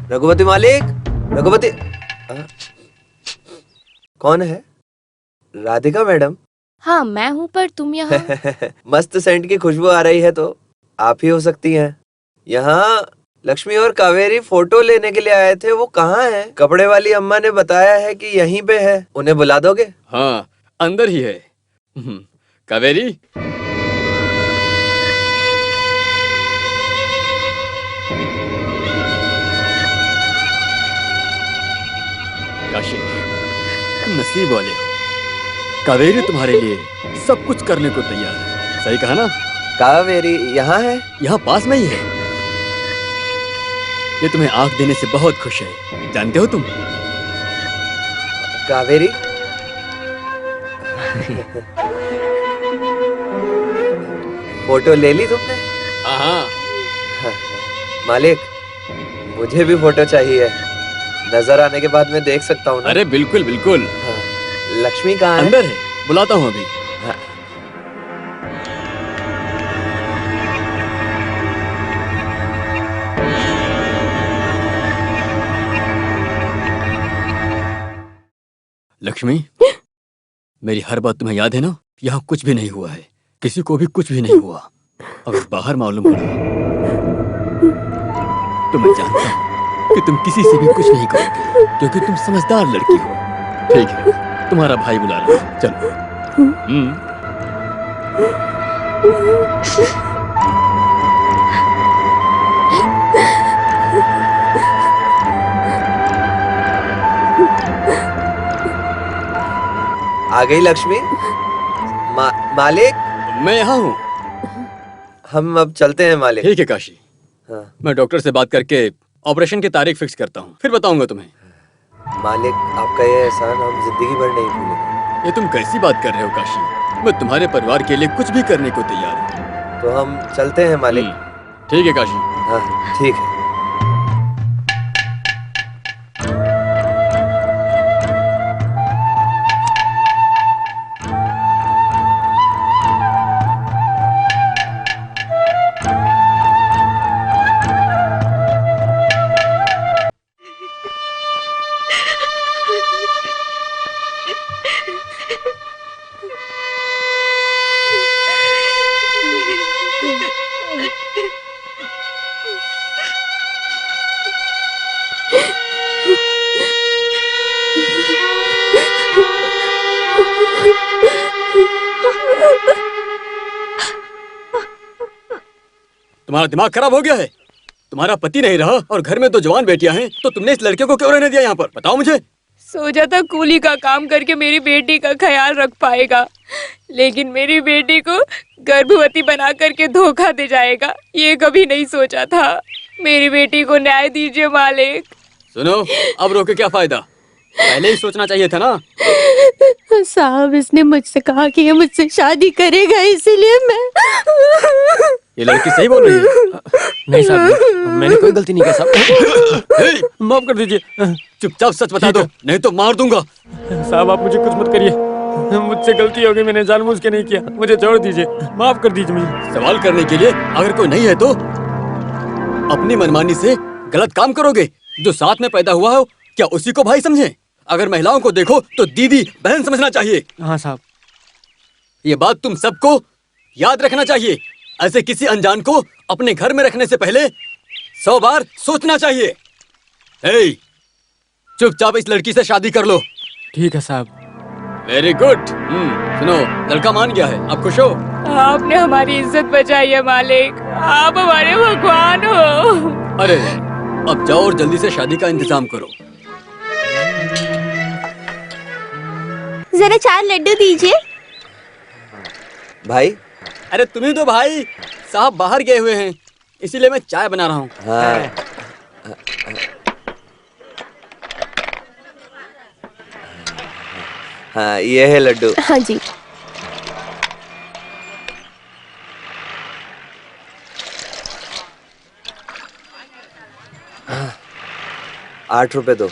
रघुपति मालिक, रघुपति। कौन है? राधिका मैडम? हाँ मैं हूँ, पर तुम यहाँ? मस्त सेंट की खुशबू आ रही है तो आप ही हो सकती हैं। यहाँ लक्ष्मी और कावेरी फोटो लेने के लिए आए थे, वो कहाँ हैं? कपड़े वाली अम्मा ने बताया है कि यहीं पे है, उन्हें बुला दोगे? हाँ अंदर ही है। कावेरी, काशी, तुम नसीब वाले हो। कावेरी तुम्हारे लिए सब कुछ करने को तैयार है। सही कहा ना? कावेरी यहाँ है? यहाँ पास में ही है। ये तुम्हें आंख देने से बहुत खुश है, जानते हो तुम? कावेरी? फोटो ले ली तुमने? हाँ। मालिक, मुझे भी फोटो चाहिए। नजर आने के बाद मैं देख सकता हूँ ना? अरे बिल्कुल बिल्कुल। हाँ। लक्ष्मी कहाँ है? अंदर है, बुलाता हूँ अभी। हाँ। लक्ष्मी, मेरी हर बात तुम्हें याद है ना? यहाँ कुछ भी नहीं हुआ है, किसी को भी कुछ भी नहीं हुआ। अगर बाहर मालूम पड़ा तो मैं जानता हूँ कि तुम किसी से भी कुछ नहीं करोगे, क्योंकि तुम समझदार लड़की हो। ठीक है, तुम्हारा भाई बुला रहा है, चलो। आ गई लक्ष्मी। मालिक, मैं यहाँ हूँ। हम अब चलते हैं मालिक। ठीक है काशी। हाँ। मैं डॉक्टर से बात करके ऑपरेशन की तारीख फिक्स करता हूँ, फिर बताऊंगा तुम्हें। मालिक, आपका ये एहसान हम जिंदगी भर नहीं भूलेंगे। ये तुम कैसी बात कर रहे हो काशी? मैं तुम्हारे परिवार के लिए कुछ भी करने को तैयार हूँ। तो हम चलते हैं मालिक। ठीक है काशी। हाँ ठीक है। तुम्हारा दिमाग खराब हो गया है? तुम्हारा पति नहीं रहा और घर में दो जवान बेटियां हैं, तो तुमने इस लड़के को क्यों रहने दिया यहाँ पर? बताओ मुझे। सोचा था कूली का काम करके मेरी बेटी का ख्याल रख पाएगा, लेकिन मेरी बेटी को गर्भवती बना करके धोखा दे जाएगा, ये कभी नहीं सोचा था। मेरी बेटी को न्याय दीजिए मालिक। सुनो, अब रोके क्या फायदा? पहले ही सोचना चाहिए था ना। साहब, इसने मुझसे कहा कि ये मुझसे शादी करेगा, इसीलिए मैं। ये लड़की सही बोल रही है। नहीं साहब, मैंने कोई गलती नहीं की साहब। माफ कर दीजिए। चुपचाप सच बता दो, नहीं तो मार दूंगा। साहब आप मुझे कुछ मत करिए, मुझसे गलती हो गई, मैंने जानबूझ के नहीं किया, मुझे छोड़ दीजिए, माफ कर दीजिए मुझे। सवाल करने के लिए अगर कोई नहीं है तो अपनी मनमानी से गलत काम करोगे। जो साथ में पैदा हुआ हो, क्या उसी को भाई समझे? अगर महिलाओं को देखो तो दीदी बहन समझना चाहिए। हाँ साहब। ये बात तुम सबको याद रखना चाहिए। ऐसे किसी अनजान को अपने घर में रखने से पहले 100 बार सोचना चाहिए। चुपचाप इस लड़की से शादी कर लो। ठीक है साहब। Very good. सुनो, लड़का मान गया है, आप खुश हो? आपने हमारी इज्जत बचाई है मालिक, आप हमारे भगवान हो। अरे अब जाओ और जल्दी से शादी का इंतजाम करो। जरा 4 लड्डू दीजिए। भाई। अरे तुम्ही तो भाई साहब बाहर गए हुए हैं, इसीलिए मैं चाय बना रहा हूँ। हाँ। हाँ ये है लड्डू। हाँ जी। हाँ, 8 रुपए दो।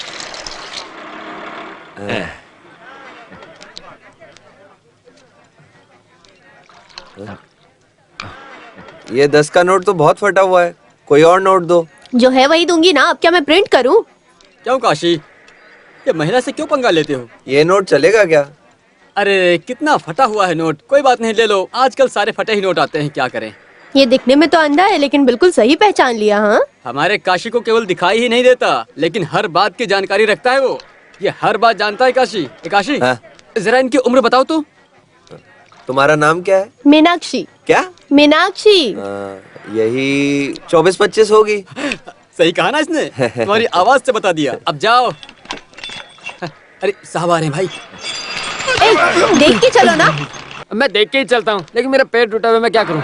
ये 10 का नोट तो बहुत फटा हुआ है, कोई और नोट दो। जो है वही दूंगी ना, अब क्या मैं प्रिंट करूं? क्यों काशी, ये महिला से क्यों पंगा लेते हो? ये नोट चलेगा क्या? अरे कितना फटा हुआ है नोट, कोई बात नहीं, ले लो। आजकल सारे फटे ही नोट आते हैं, क्या करें। ये दिखने में तो अंधा है लेकिन बिल्कुल सही पहचान लिया। हाँ, हमारे काशी को केवल दिखाई ही नहीं देता, लेकिन हर बात की जानकारी रखता है वो। ये हर बात जानता है काशी। काशी, हाँ? जरा इनकी उम्र बताओ तो। तुम्हारा नाम क्या है? मीनाक्षी। क्या? मीनाक्षी। यही 24-25 होगी। सही कहा ना इसने, तुम्हारी आवाज से बता दिया। अब जाओ। अरे साहब आ रहे हैं भाई। ए, देख के चलो ना। मैं देख के ही चलता हूँ, लेकिन मेरा पैर टूटा हुआ है, मैं क्या करूँ?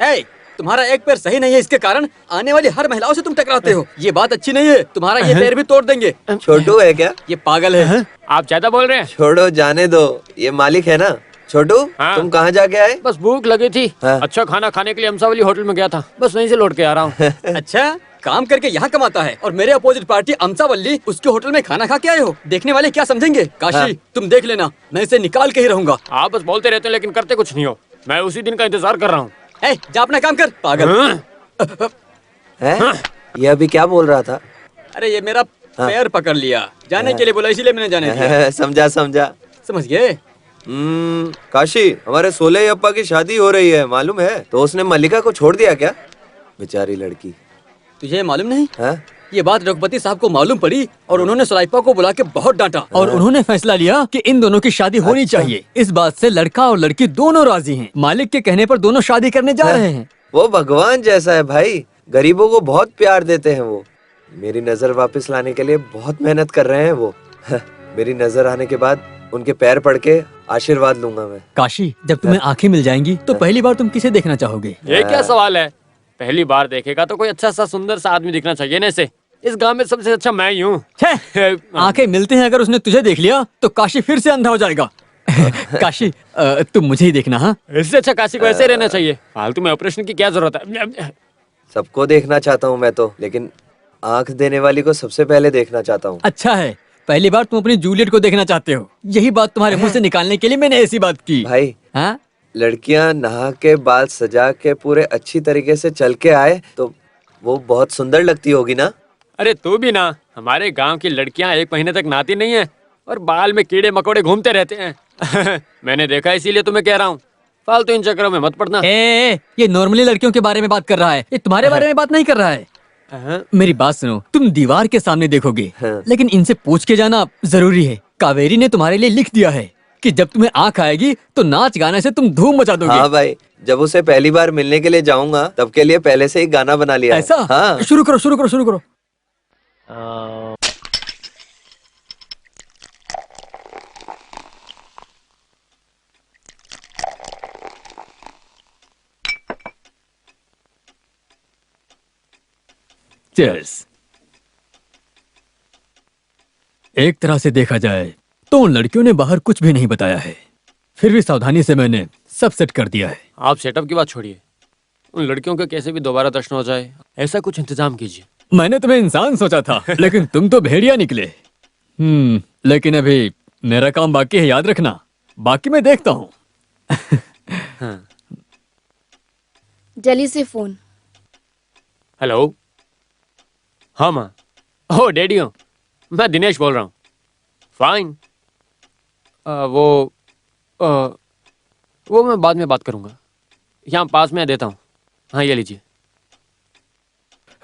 ए, तुम्हारा एक पैर सही नहीं है, इसके कारण आने वाली हर महिलाओं से तुम टकराते हो। ये बात अच्छी नहीं है, तुम्हारा ये पैर भी तोड़ देंगे। छोटू है क्या? ये पागल है। आप ज्यादा बोल रहे हैं। छोड़ो, जाने दो, ये मालिक है ना। छोटू, हाँ? तुम कहाँ जाके आए? बस भूख लगी थी, हाँ? अच्छा खाना खाने के लिए अमसावली होटल में गया था, बस वहीं से लौट के आ रहा हूँ। अच्छा, काम करके यहाँ कमाता है और मेरे अपोजिट पार्टी अमसावल्ली उसके होटल में खाना खा के आए हो। देखने वाले क्या समझेंगे? काशी, हाँ? तुम देख लेना, मैं इसे निकाल के ही रहूंगा। आप बस बोलते रहते हैं लेकिन करते कुछ नहीं हो। मैं उसी दिन का इंतजार कर रहा हूँ। ए, जा अपना काम कर, पागल। हाँ? है? ये अभी क्या बोल रहा था? अरे ये मेरा पैर पकड़ लिया, जाने के लिए बोला, इसीलिए मैंने जाने दिया। समझा समझा। समझ गए? काशी, हमारे सोले अप्पा की शादी हो रही है, मालूम है? तो उसने मल्लिका को छोड़ दिया क्या? बेचारी लड़की। तुझे मालूम नहीं? हाँ? ये बात रघुपति साहब को मालूम पड़ी और उन्होंने सुलाइपा को बुला के बहुत डांटा और उन्होंने फैसला लिया कि इन दोनों की शादी होनी अच्छा। चाहिए। इस बात से लड़का और लड़की दोनों राजी हैं। मालिक के कहने पर दोनों शादी करने जा रहे हैं। वो भगवान जैसा है भाई, गरीबों को बहुत प्यार देते हैं वो। मेरी नजर वापस लाने के लिए बहुत मेहनत कर रहे हैं वो। मेरी नजर आने के बाद उनके पैर पड़ के आशीर्वाद लूंगा मैं। काशी, जब तुम्हें आंखें मिल जाएंगी तो पहली बार तुम किसे देखना चाहोगे? ये क्या सवाल है? पहली बार देखेगा तो कोई अच्छा सा सुंदर सा आदमी दिखना चाहिए ना इसे। इस गांव में सबसे अच्छा मैं ही हूँ। आंखें मिलते हैं, अगर उसने तुझे देख लिया तो काशी फिर से अंधा हो जाएगा। काशी, तुम मुझे ही देखना। हाँ, इससे अच्छा काशी को ऐसे रहना चाहिए। फालतू में ऑपरेशन की क्या जरूरत है? सबको देखना चाहता हूँ मैं तो, लेकिन आंख देने वाली को सबसे पहले देखना चाहता हूँ। अच्छा है, पहली बार तुम अपनी जूलियट को देखना चाहते हो। यही बात तुम्हारे मुंह से निकालने के लिए मैंने ऐसी बात की। भाई, हाँ? लड़कियां नहा के बाल सजा के पूरे अच्छी तरीके से चल के आए तो वो बहुत सुंदर लगती होगी ना? अरे तू भी ना, हमारे गांव की लड़कियां 1 महीने तक नहाती नहीं है और बाल में कीड़े मकोड़े घूमते रहते हैं। मैंने देखा, इसीलिए तुम्हें कह रहा हूँ, फालतू इन चक्करों में मत पड़ना। ये नॉर्मली लड़कियों के बारे में बात कर रहा है, ये तुम्हारे बारे में बात नहीं कर रहा है। मेरी बात सुनो, तुम दीवार के सामने देखोगे, लेकिन इनसे पूछ के जाना जरूरी है। कावेरी ने तुम्हारे लिए लिख दिया है कि जब तुम्हें आंख आएगी तो नाच गाने से तुम धूम मचा दोगे। हाँ भाई, जब उसे पहली बार मिलने के लिए जाऊंगा तब के लिए पहले से ही गाना बना लिया है। ऐसा? हाँ। शुरू करो शुरू करो शुरू करो। Cheers। एक तरह से देखा जाए तो उन लड़कियों ने बाहर कुछ भी नहीं बताया है, फिर भी सावधानी से मैंने सब सेट कर दिया है। आप सेटअप की बात छोड़िए, उन लड़कियों के कैसे भी दोबारा दर्शन हो जाए, ऐसा कुछ इंतजाम कीजिए। मैंने तुम्हें इंसान सोचा था, लेकिन तुम तो भेड़िया निकले। लेकिन अभी मेरा काम बाकी है, याद रखना। बाकी मैं देखता हूँ। जल्दी से फोन। हेलो। हाँ माँ। ओ डैडी हो, मैं दिनेश बोल रहा हूँ। फाइन। वो मैं बाद में बात करूँगा, यहाँ पास में देता हूँ। हाँ ये लीजिए।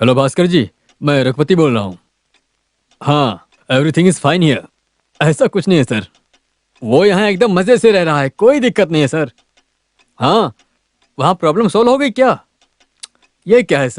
हेलो भास्कर जी, मैं रघुपति बोल रहा हूँ। हाँ, एवरीथिंग इज फाइन हियर। ऐसा कुछ नहीं है सर, वो यहाँ एकदम मजे से रह रहा है, कोई दिक्कत नहीं है सर। हाँ, वहाँ प्रॉब्लम सॉल्व हो गई क्या? ये क्या है सर?